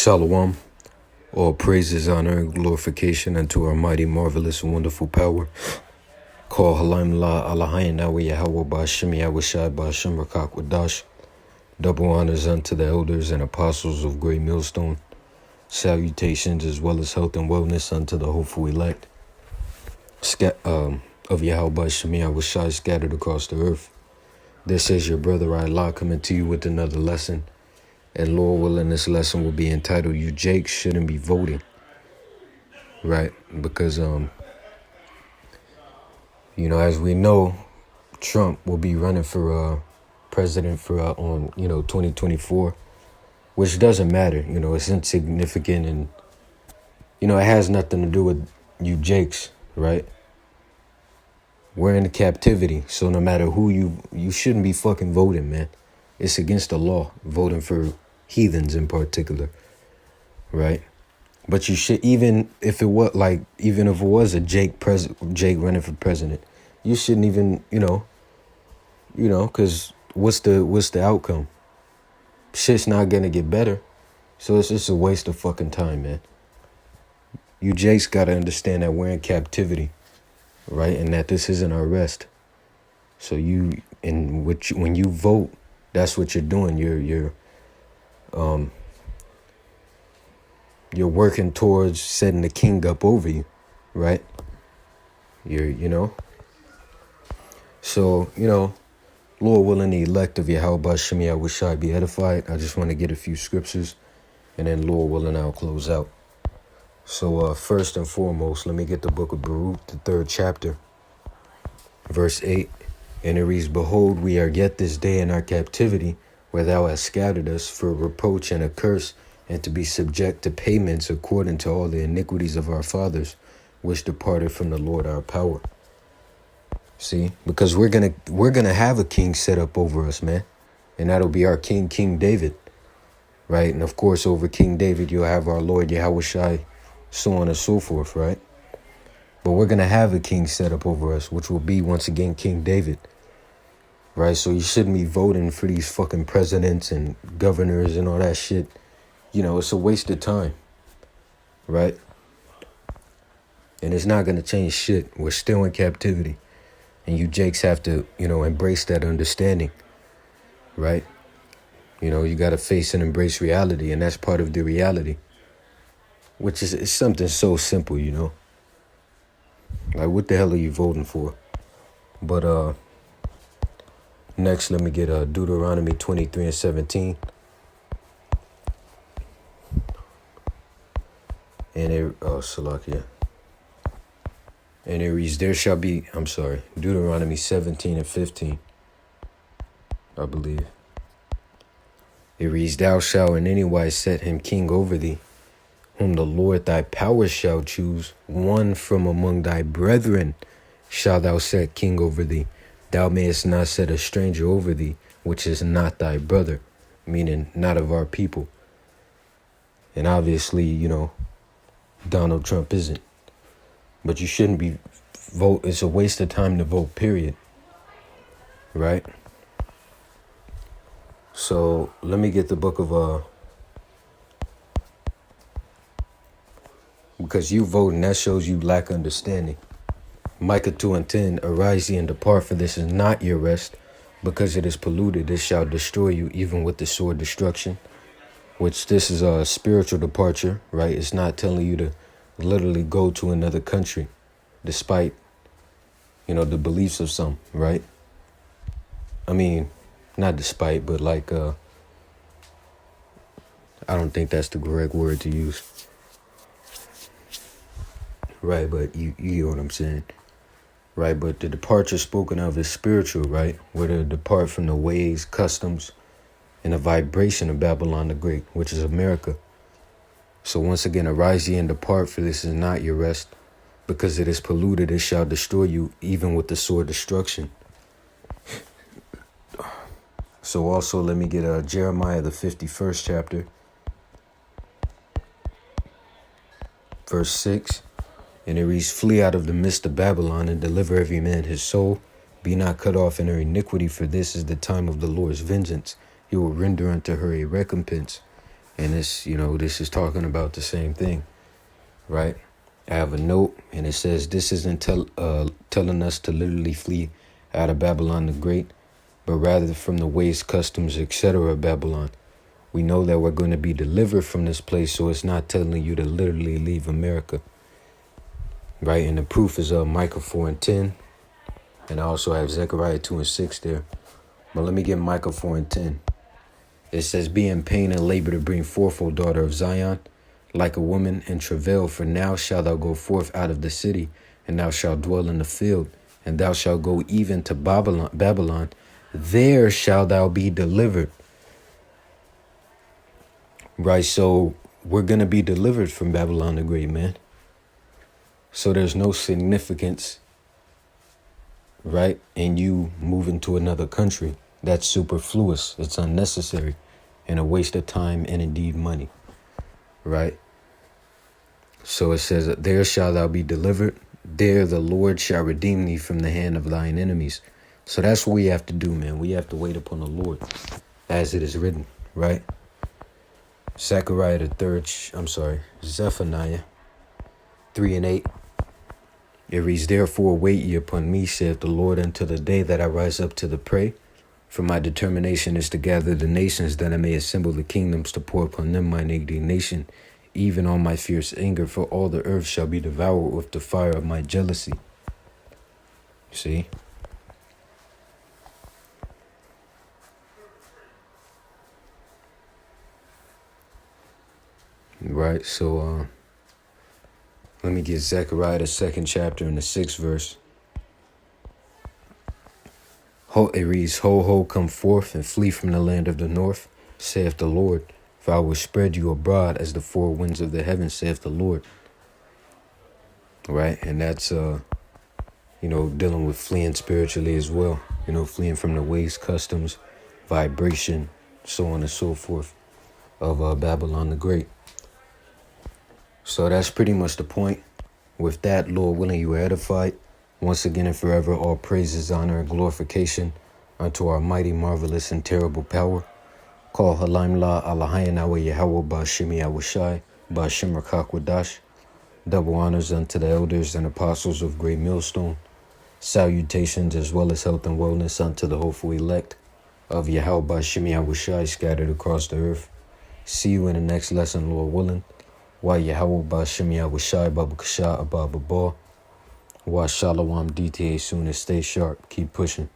Shalom. All praises, honor, and glorification unto our mighty, marvelous, and wonderful power. Call Halim La Alahayan Nawi Yahweh Ba'ashem Yahweh Shai Ba'ashem Rakak Wadash. Double honors unto the elders and apostles of Great Millstone. Salutations as well as health and wellness unto the hopeful elect of Yahweh Ba'ashem Yahweh Shai scattered across the earth. This is your brother Allah coming to you with another lesson. And Lord willing, this lesson will be entitled, You Jake Shouldn't Be Voting. Right? Because, as we know, Trump will be running for president for 2024, which doesn't matter. It's insignificant and, it has nothing to do with you Jakes, right? We're in captivity, so no matter who you shouldn't be fucking voting, man. It's against the law, voting for heathens in particular, right? But you should, even if it was a Jake running for president, you shouldn't even, because what's the outcome? Shit's not gonna get better, so it's just a waste of fucking time, man. You Jakes gotta understand that we're in captivity, right, and that this isn't our rest. So when you vote, that's what you're doing. You're working towards setting the king up over you, right? So, Lord willing, the elect of Yahweh Ba'ashem Yahweh Shai be edified. I just want to get a few scriptures, and then Lord willing, I'll close out. So, first and foremost, let me get the book of Baruch, the 3rd chapter, verse 8. And it reads, Behold, we are yet this day in our captivity, where thou hast scattered us for a reproach and a curse, and to be subject to payments according to all the iniquities of our fathers, which departed from the Lord our power. See, because we're gonna have a king set up over us, man, and that'll be our king, King David, right? And of course, over King David, you'll have our Lord Yahweh Shai, so on and so forth, right? But we're gonna have a king set up over us, which will be once again King David. Right, so you shouldn't be voting for these fucking presidents and governors and all that shit. It's a waste of time, right? And it's not going to change shit. We're still in captivity. And you Jakes have to, embrace that understanding, right? You got to face and embrace reality, and that's part of the reality, which is something so simple, Like, what the hell are you voting for? But, next, let me get Deuteronomy 23 and 17. And Salakia. And it reads, Deuteronomy 17 and 15, I believe. It reads, Thou shalt in any wise set him king over thee, whom the Lord thy power shall choose. One from among thy brethren shalt thou set king over thee. Thou mayest not set a stranger over thee, which is not thy brother, meaning not of our people. And obviously, Donald Trump isn't. But you shouldn't be vote. It's a waste of time to vote, period. Right? So let me get the book of because you voting, that shows you lack understanding. Micah 2 and 10, Arise ye and depart, for this is not your rest, because it is polluted, it shall destroy you, even with the sword destruction. Which this is a spiritual departure, right? It's not telling you to literally go to another country, despite, the beliefs of some, right? I mean, not despite, but like, I don't think that's the correct word to use. Right, but you know what I'm saying. Right, but the departure spoken of is spiritual, right? Where to depart from the ways, customs, and the vibration of Babylon the Great, which is America. So once again, arise ye and depart, for this is not your rest, because it is polluted, it shall destroy you, even with the sword destruction. So also, let me get Jeremiah, the 51st chapter, verse 6. And it reads, Flee out of the midst of Babylon and deliver every man his soul. Be not cut off in her iniquity, for this is the time of the Lord's vengeance. He will render unto her a recompense, And this, this is talking about the same thing, right? I have a note, and it says this isn't telling us to literally flee out of Babylon the Great, but rather from the ways, customs, etc. of Babylon. We know that we're going to be delivered from this place, so it's not telling you to literally leave America, right? And the proof is Micah 4:10, and I also have Zechariah 2:6 there. But let me get Micah 4:10. It says, be in pain and labor to bring forth, O daughter of Zion, like a woman in travail, for now shalt thou go forth out of the city, and thou shalt dwell in the field, and thou shalt go even to Babylon. There shalt thou be delivered. Right, so we're going to be delivered from Babylon the Great, man. So there's no significance, right, in you moving to another country. That's superfluous. It's unnecessary and a waste of time and indeed money, right? So it says, there shalt thou be delivered. There the Lord shall redeem thee from the hand of thine enemies. So that's what we have to do, man. We have to wait upon the Lord as it is written, right? Zephaniah 3:8. It reads, therefore wait ye upon me, saith the Lord, until the day that I rise up to the prey. For my determination is to gather the nations, that I may assemble the kingdoms, to pour upon them mine indignation, even on my fierce anger, for all the earth shall be devoured with the fire of my jealousy. See? Right, so let me get Zechariah the 2nd chapter and the 6th verse. It reads, ho, come forth and flee from the land of the north, saith the Lord, for I will spread you abroad as the four winds of the heaven, saith the Lord. Right, and that's, dealing with fleeing spiritually as well, fleeing from the ways, customs, vibration, so on and so forth of Babylon the Great. So that's pretty much the point. With that, Lord willing, you are edified. Once again and forever, all praises, honor, and glorification unto our mighty, marvelous, and terrible power. Call Halaim La Alahayan Awa Yahweh Ba'Shem Yahushai Ba'Shem Rakakwadash. Double honors unto the elders and apostles of Great Millstone. Salutations as well as health and wellness unto the hopeful elect of Yahweh Ba'Shem Yahushai scattered across the earth. See you in the next lesson, Lord willing. Wa Yahweh Ba'Shem Yahushai Baba Kasha Ababa Ba. Wa Shalom DTA soon and stay sharp. Keep pushing.